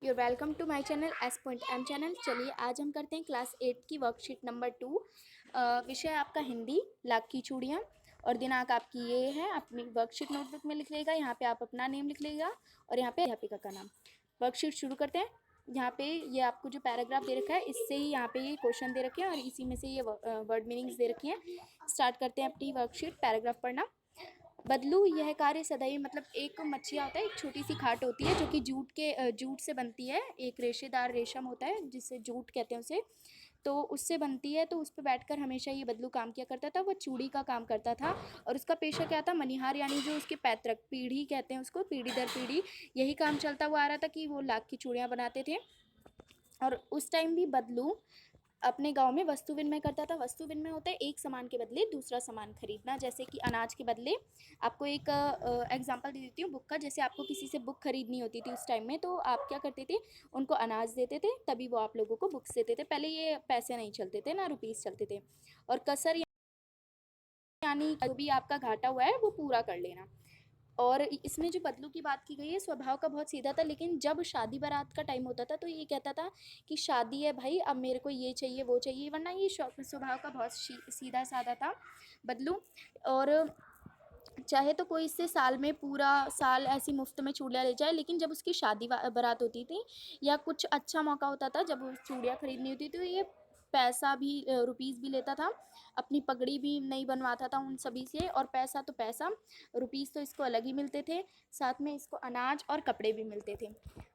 Your welcome to my channel S point M channel. चलिए आज हम करते हैं क्लास 8 की वर्कशीट नंबर 2। विषय आपका हिंदी, लाख की चूड़ियाँ। और दिनांक आपकी ये है, अपनी वर्कशीट नोटबुक में लिख लेगा। यहाँ पे आप अपना नेम लिख लेगा और यहाँ पे अध्यापिका का नाम। वर्कशीट शुरू करते हैं। यहाँ पे ये आपको जो पैराग्राफ दे रखा है, इससे ही यहाँ पे ये क्वेश्चन दे रखे हैं और इसी में से ये वर्ड मीनिंग्स दे रखी हैं। स्टार्ट करते हैं अपनी वर्कशीट। पैराग्राफ पढ़ना। बदलू यह कार्य सदैव, मतलब एक मच्छिया होता है, एक छोटी सी खाट होती है जो कि जूट से बनती है। एक रेशेदार रेशम होता है जिसे जूट कहते हैं उसे, तो उससे बनती है। तो उस पर बैठकर हमेशा ये बदलू काम किया करता था। वो चूड़ी का काम करता था और उसका पेशा क्या था, मनिहार, यानी जो उसके पैतृक पीढ़ी कहते हैं उसको, पीढ़ी दर पीढ़ी यही काम चलता हुआ आ रहा था कि वो लाख की चूड़ियाँ बनाते थे। और उस टाइम भी बदलू अपने गांव में वस्तु विनिमय करता था। वस्तु विनिमय होता है एक सामान के बदले दूसरा सामान खरीदना। जैसे कि अनाज के बदले, आपको एक एग्जांपल दे देती हूँ बुक का। जैसे आपको किसी से बुक खरीदनी होती थी उस टाइम में, तो आप क्या करते थे, उनको अनाज देते थे, तभी वो आप लोगों को बुक्स देते थे। पहले ये पैसे नहीं चलते थे ना, रुपीस चलते थे। और कसर यानी जो भी आपका घाटा हुआ है वो पूरा कर लेना। और इसमें जो बदलू की बात की गई है, स्वभाव का बहुत सीधा था, लेकिन जब शादी बारात का टाइम होता था तो ये कहता था कि शादी है भाई, अब मेरे को ये चाहिए वो चाहिए, वरना ये स्वभाव का बहुत सीधा साधा था बदलू। और चाहे तो कोई इससे साल में पूरा साल ऐसी मुफ्त में चूड़ियाँ ले जाए, लेकिन जब उसकी शादी बारात होती थी या कुछ अच्छा मौका होता था जब चूड़ियाँ खरीदनी होती थी, तो ये पैसा भी, रुपीस भी लेता था। अपनी पगड़ी भी नहीं बनवाता था उन सभी से। और पैसा तो पैसा, रुपीस तो इसको अलग ही मिलते थे, साथ में इसको अनाज और कपड़े भी मिलते थे।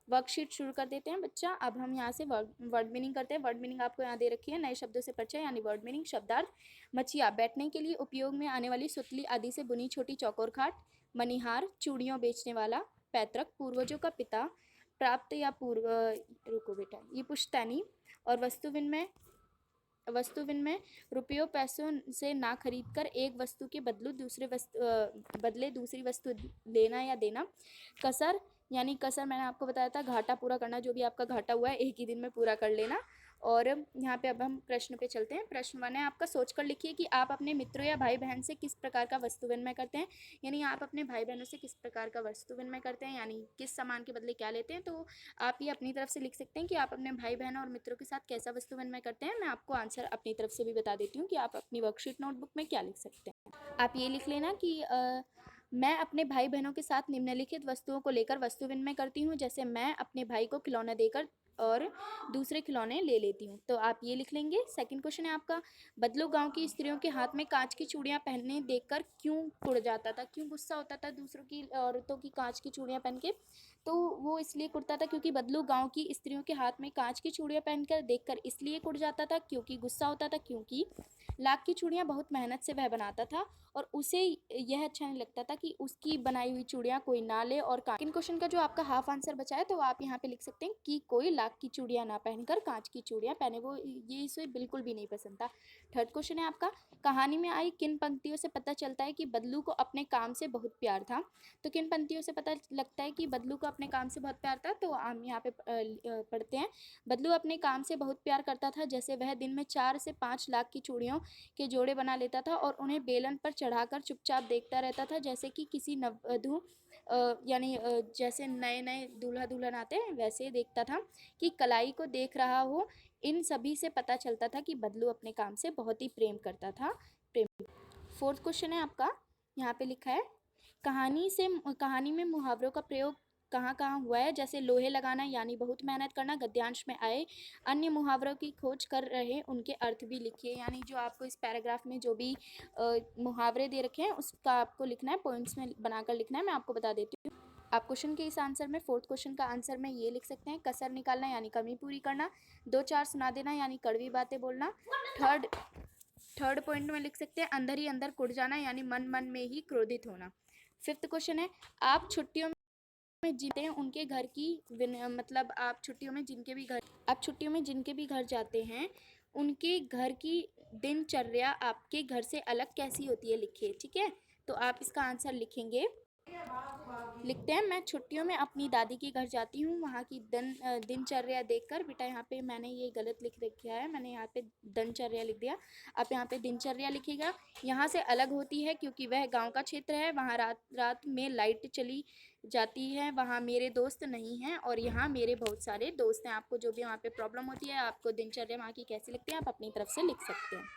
वर्कशीट शुरू कर देते हैं बच्चा। अब हम यहाँ से वर्ड मीनिंग करते हैं। वर्ड मीनिंग आपको यहाँ दे रखी है, नए शब्दों से परिचय यानी वर्ड मीनिंग। शब्दार्थ: मचिया, बैठने के लिए उपयोग में आने वाली सुतली आदि से बुनी छोटी चौकोर खाट। मनिहार, चूड़ियों बेचने वाला। पैतृक, पूर्वजों का पिता। प्राप्त या पूर्व, रुको बेटा, ये पुश्तैनी। और वस्तु विनिमय: रुपयों पैसों से ना खरीद कर एक वस्तु के बदले दूसरी वस्तु लेना या देना। कसर यानी कसर, मैंने आपको बताया था, घाटा पूरा करना। जो भी आपका घाटा हुआ है एक ही दिन में पूरा कर लेना। और यहाँ पे अब हम प्रश्न पे चलते हैं। प्रश्न 1 है आपका, सोच कर लिखिए कि आप अपने मित्रों या भाई बहन से किस प्रकार का वस्तु विनिमय करते हैं। यानी आप अपने भाई बहनों से किस प्रकार का वस्तु विनिमय करते हैं, यानी किस सामान के बदले क्या लेते हैं। तो आप ये अपनी तरफ से लिख सकते हैं कि आप अपने भाई बहन और मित्रों के साथ कैसा वस्तु विनिमय करते हैं। मैं आपको आंसर अपनी तरफ से भी बता देती हूँ कि आप अपनी वर्कशीट नोटबुक में क्या लिख सकते हैं। आप ये लिख लेना कि मैं अपने भाई बहनों के साथ निम्नलिखित वस्तुओं को लेकर वस्तु विनिमय करती हूँ। जैसे मैं अपने भाई को खिलौना देकर और दूसरे खिलौने ले लेती हूँ। तो आप ये लिख लेंगे। सेकंड क्वेश्चन है आपका, बदलू गांव की स्त्रियों के हाथ में कांच की चूड़ियां पहनने देखकर क्यों कुड़ जाता था, क्यों गुस्सा होता था दूसरों की औरतों की कांच की चूड़ियां पहन के। तो वो इसलिए कुड़ता था क्योंकि बदलू गांव की स्त्रियों के हाथ में कांच की चूड़ियां पहनकर देखकर इसलिए कुड़ जाता था, क्योंकि गुस्सा होता था, क्योंकि लाख की चूड़ियां बहुत मेहनत से वह बनाता था और उसे यह अच्छा नहीं लगता था कि उसकी बनाई हुई चूड़ियां कोई ना ले। और सेकंड क्वेश्चन का जो आपका हाफ आंसर बचा है, तो आप यहाँ पे लिख सकते हैं कि कोई लाख की चूड़ियां ना पहनकर कांच की चूड़ियां पहने, वो ये इसे बिल्कुल भी नहीं पसंद था। थर्ड क्वेश्चन है आपका, कहानी में आई किन पंक्तियों से पता चलता है कि बदलू को अपने काम से बहुत प्यार था। तो किन पंक्तियों से पता लगता है कि बदलू को अपने काम से बहुत प्यार था, तो हम यहाँ पे पढ़ते हैं। बदलू अपने काम से बहुत प्यार करता था, जैसे वह दिन में 4 से 5 लाख की चूड़ियों के जोड़े बना लेता था और उन्हें बेलन पर चढ़ाकर चुपचाप देखता रहता था, जैसे कि किसी नववधु, यानी जैसे नए नए दूल्हा दुल्हन आते हैं वैसे देखता था कि कलाई को देख रहा हो। इन सभी से पता चलता था कि बदलू अपने काम से बहुत ही प्रेम करता था। प्रेम। फोर्थ क्वेश्चन है आपका, यहाँ पे लिखा है, कहानी में मुहावरों का प्रयोग कहाँ कहाँ हुआ है। जैसे लोहे लगाना यानी बहुत मेहनत करना, गद्यांश में आए। अन्य मुहावरों की खोज कर रहे, उनके अर्थ भी लिखिए। यानी जो आपको इस पैराग्राफ में जो भी मुहावरे दे रखे हैं उसका आपको लिखना है, पॉइंट्स में बनाकर लिखना है। मैं आपको बता देती हूँ। आप क्वेश्चन के इस आंसर में, फोर्थ क्वेश्चन का आंसर में ये लिख सकते हैं, कसर निकालना यानी कमी पूरी करना। 2-4 सुना देना यानी कड़वी बातें बोलना। थर्ड थर्ड पॉइंट में लिख सकते हैं, अंदर ही अंदर कुड़ जाना यानी मन मन में ही क्रोधित होना। फिफ्थ क्वेश्चन है, आप छुट्टियों में जीते हैं उनके घर की मतलब आप छुट्टियों में जिनके भी घर जाते हैं उनके घर की दिनचर्या आपके घर से अलग कैसी होती है, लिखिए। ठीक है, तो आप इसका आंसर लिखेंगे। लिखते हैं, मैं छुट्टियों में अपनी दादी के घर जाती हूँ, वहाँ की दिनचर्या देखकर। बेटा यहाँ पे मैंने ये गलत लिख रखा है, मैंने यहाँ पे दिनचर्या लिख दिया। आप यहाँ पे दिनचर्या लिखिएगा। यहाँ से अलग होती है क्योंकि वह गांव का क्षेत्र है, वहाँ रात रात में लाइट चली जाती है, वहाँ मेरे दोस्त नहीं हैं और यहाँ मेरे बहुत सारे दोस्त हैं। आपको जो भी वहाँ पे प्रॉब्लम होती है, आपको दिनचर्या वहाँ की कैसी लगती है, आप अपनी तरफ से लिख सकते हैं।